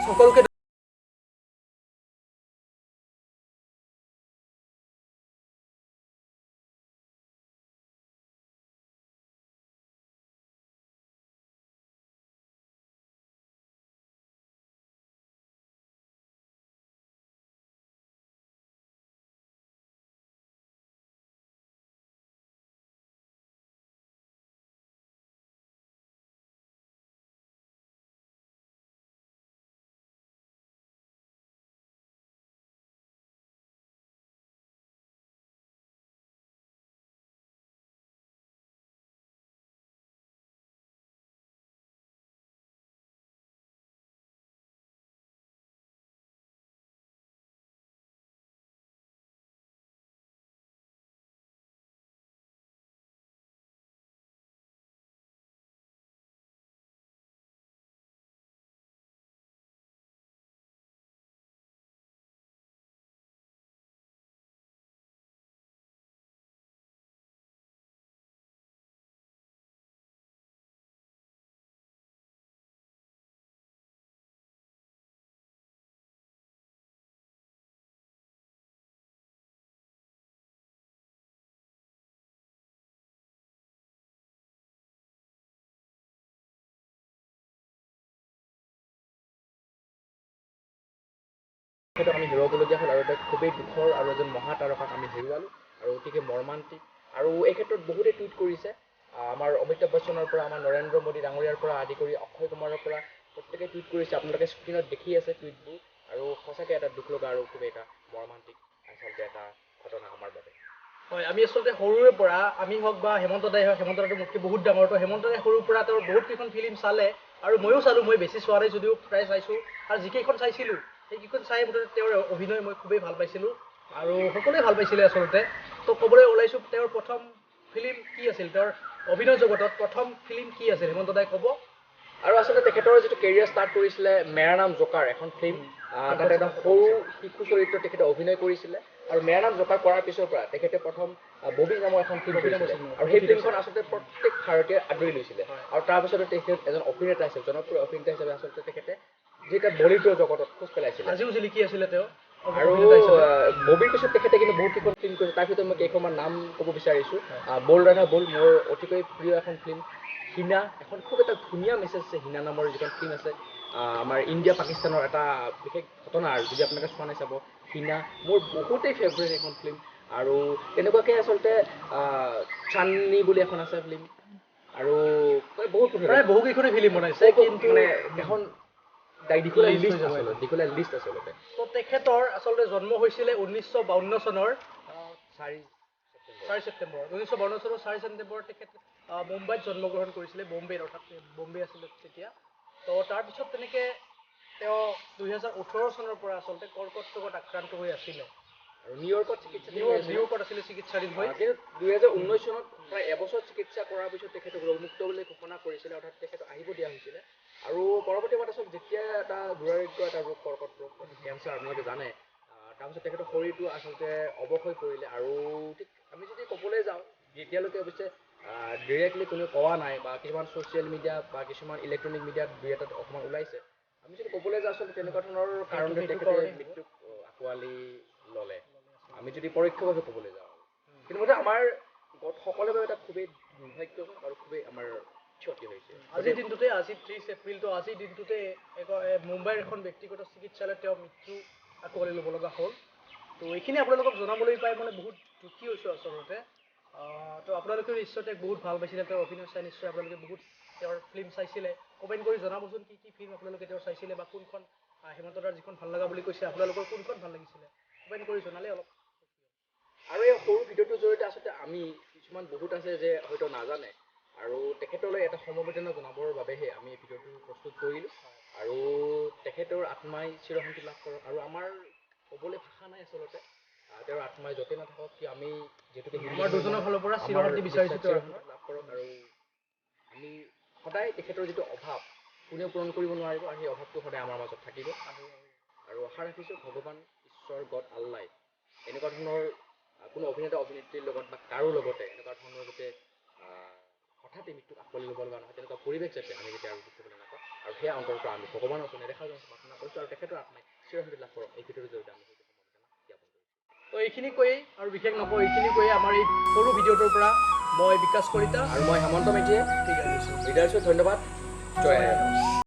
সকলোকে তেখেতক আমি হেৰুৱাবলগীয়া হ'ল আৰু এটা খুবেই দুখৰ আৰু এজন মহাতাৰকাক আমি হেৰুৱালোঁ আৰু অতিকে মৰ্মান্তিক। আৰু এই ক্ষেত্ৰত বহুতে টুইট কৰিছে, আমাৰ অমিতাভ বচ্চনৰ পৰা, আমাৰ নৰেন্দ্ৰ মোদী ডাঙৰীয়াৰ পৰা আদি কৰি অক্ষয় কুমাৰৰ পৰা প্ৰত্যেকে টুইট কৰিছে। আপোনালোকে স্ক্ৰীণত দেখি আছে টুইটবোৰ, আৰু সঁচাকৈ এটা দুখ লগা আৰু খুবেই এটা মৰ্মান্তিক আচলতে এটা ঘটনা আমাৰ বাবে। হয়, আমি আচলতে সৰুৰে পৰা, আমি হওক বা হেমন্ত দাই হওক, হেমন্ত দাইটো মোতকৈ বহুত ডাঙৰ, তো হেমন্ত দাই সৰুৰ পৰা তেওঁৰ বহুত কেইখন ফিল্ম চালে আৰু ময়ো চালোঁ। মই বেছি চোৱা নাই যদিও প্ৰায় চাইছোঁ, আৰু যিকেইখন চাইছিলোঁ সেইকেইখন চাই মুঠতে তেওঁৰ অভিনয় মই খুবেই ভাল পাইছিলোঁ আৰু সকলোৱে ভাল পাইছিলে আচলতে। তো ক'বলৈ ওলাইছোঁ, তেওঁৰ প্ৰথম ফিল্ম কি আছিল, তেওঁৰ অভিনয় জগতত প্ৰথম ফিল্ম কি আছিল, হেমন্ত দাই ক'ব? আৰু আচলতে তেখেতৰ যিটো কেৰিয়াৰ ষ্টাৰ্ট কৰিছিলে মেৰা নাম জোকাৰ এখন ফিল্ম, তাতে এটা সৰু শিশু চৰিত্ৰত তেখেতে অভিনয় কৰিছিলে। আৰু মেৰা নাম জোকাৰ কৰাৰ পিছৰ পৰা তেখেতে প্ৰথম ববী নামৰ এখন ফিল্ম কৰিছিলে, আৰু সেই ফিল্মখন আচলতে প্ৰত্যেক ভাৰতীয় আদৰি লৈছিলে। আৰু তাৰপিছতে তেখেত এজন অভিনেতা হিচাপে, জনপ্ৰিয় অভিনেতা হিচাপে আচলতে তেখেতে যেতিয়া বলিউডৰ জগতত খোজ পেলাইছিলে, আজিও জিলিকি আছিলে তেওঁ। আৰু ববীৰ পিছত তেখেতে কিন্তু বহুত কেইখন ফিল্ম কৰিছে, তাৰ ভিতৰত মই কেইখনমান নাম ক'ব বিচাৰিছোঁ। বল ৰাধা বল মোৰ অতিকৈ প্ৰিয় এখন ফিল্ম। হিনা, এখন খুব এটা ধুনীয়া মেছেজ আছে হিনা নামৰ যিখন ফিল্ম আছে, আমাৰ ইণ্ডিয়া পাকিস্তানৰ এটা বিশেষ ঘটনা, আৰু যদি আপোনালোকে চোৱা নাই চাব। হিনা মোৰ বহুতেই ফেভৰেট এখন ফিল্ম। আৰু তেনেকুৱাকৈ আচলতে চান্নি বুলি এখন আছে ফিল্ম, আৰু বহুত প্ৰায় বহুকেইখনেই ফিল্ম বনাইছে, কিন্তু মানে এখন দীঘলীয়া লিষ্ট আচলতে। তো তেখেতৰ আচলতে জন্ম হৈছিলে 1952 চনৰ 4 ছেপ্টেম্বৰ। 1952 চনৰ 4 ছেপ্টেম্বৰত তেখেত মুম্বাইত জন্মগ্ৰহণ কৰিছিলে, বম্বেত, অৰ্থাৎ বম্বে আছিলে তেতিয়া। তো তাৰপিছত তেনেকৈ তেওঁ 2018 চনৰ পৰা আচলতে কৰ্কট ৰোগত আক্ৰান্ত হৈ আছিলে আৰু নিউয়ৰ্কত আছিলে চিকিৎসাধীন হৈ। কিন্তু 2019 চনত প্ৰায় এবছৰ চিকিৎসা কৰাৰ পিছত তেখেতক ৰোগমুক্ত বুলি ঘোষণা কৰিছিলে, অৰ্থাৎ তেখেতক আহিব দিয়া হৈছিলে। আৰু পৰৱৰ্তী সময়ত আচলতে যেতিয়া এটা দুৰাৰোগ্য এটা ৰোগ, কৰ্কট ৰোগ, কেঞ্চাৰ আপোনালোকে জানে, তাৰপিছত তেখেতৰ শৰীৰটো আচলতে অৱশ হৈ পৰিলে। আৰু ঠিক আমি যদি ক'বলৈ যাওঁ, এতিয়ালৈকে অৱশ্যে ডিৰেক্টলি কোনেও কোৱা নাই, বা কিছুমান ছ'চিয়েল মিডিয়া বা কিছুমান ইলেক্ট্ৰনিক মিডিয়াত দুই এটাত অকণমান ওলাইছে। আমি যদি ক'বলৈ যাওঁ আচলতে তেনেকুৱা ধৰণৰ কাৰণতে তেখেতে মৃত্যুক আঁকোৱালি ল'লে, আমি যদি পৰোক্ষভাৱে ক'বলৈ যাওঁ। কিন্তু মুঠতে আমাৰ সকলোৰে বাবে এটা খুবেই দুৰ্ভাগ্যজনক আৰু খুবেই আমাৰ ক্ষতি হৈছে। আজিৰ দিনটোতে, আজি 30 এপ্ৰিলটো, আজিৰ দিনটোতে মুম্বাইৰ এখন ব্যক্তিগত চিকিৎসালয়ত তেওঁ মৃত্যু আঁকোৱালি ল'ব লগা হ'ল। তো এইখিনি আপোনালোকক জনাবলৈ পাই মানে বহুত দুখী হৈছোঁ আচলতে। তো আপোনালোকেও নিশ্চয় তেওঁক বহুত ভাল পাইছিলে, তেওঁৰ অভিনয় চাই নিশ্চয় আপোনালোকে বহুত তেওঁৰ ফিল্ম চাইছিলে। কমেণ্ট কৰি জনাবচোন কি কি ফিল্ম আপোনালোকে তেওঁৰ চাইছিলে, বা কোনখন হেমন্ত দাৰ যিখন ভাল লগা বুলি কৈছে আপোনালোকৰ কোনখন ভাল লাগিছিলে, কমেণ্ট কৰি জনালে অলপ। আৰু এই সৰু ভিডিঅ'টোৰ জৰিয়তে আচলতে আমি কিছুমান বহুত আছে যে হয়তো নাজানে, আৰু তেখেতলৈ এটা সমবেদনা জনাবৰ বাবেহে আমি এই ভিডিঅ'টো প্ৰস্তুত কৰিলোঁ। আৰু তেখেতৰ আত্মাই চিৰশান্তি লাভ কৰক, আৰু আমাৰ ক'বলৈ ভাষা নাই আচলতে। তেওঁৰ আত্মাই য'তে নাথাকক কিয়, আমি যিহেতুকে আমাৰ দুজনৰ ফালৰ পৰা চিৰশান্তি বিচাৰিছোঁ, চিৰশান্তি লাভ কৰক। আৰু আমি সদায় তেখেতৰ যিটো অভাৱ কোনেও পূৰণ কৰিব নোৱাৰিব, আৰু সেই অভাৱটো সদায় আমাৰ মাজত থাকিব। আৰু আশা ৰাখিছোঁ ভগৱান, ঈশ্বৰ, গড, আল্লাই এনেকুৱা ধৰণৰ কোনো অভিনেতা অভিনেত্ৰীৰ লগত বা কাৰো লগতে এনেকুৱা ধৰণৰ যাতে হঠাতে মৃত্যুক আঁকোৱালি ল'ব লগা নহয়, তেনেকুৱা পৰিৱেশ যাতে আমি যাতে আৰু দেখিবলৈ নাপাওঁ, আৰু সেই অন্তৰটো আমি ভগৱানৰ ওচৰত নেদেখা প্ৰাৰ্থনা কৰিছোঁ আৰু তেখেতৰ আত্মাই চিৰশান্তি লাভ কৰক এই ভিডিঅ'টোৰ জৰিয়তে আমি সেইটো সমবেদনা জ্ঞাপন কৰিছোঁ। তো এইখিনি কৈয়ে আৰু বিশেষ নকওঁ, এইখিনি কৈয়ে আমাৰ এই সৰু ভিডিঅ'টোৰ পৰা মই বিকাশ কলিতা আৰু মই হেমন্ত মেধিয়ে বিদায় লৈছোঁ। বিদায় লৈছোঁ। ধন্যবাদ। জয় আই অসম।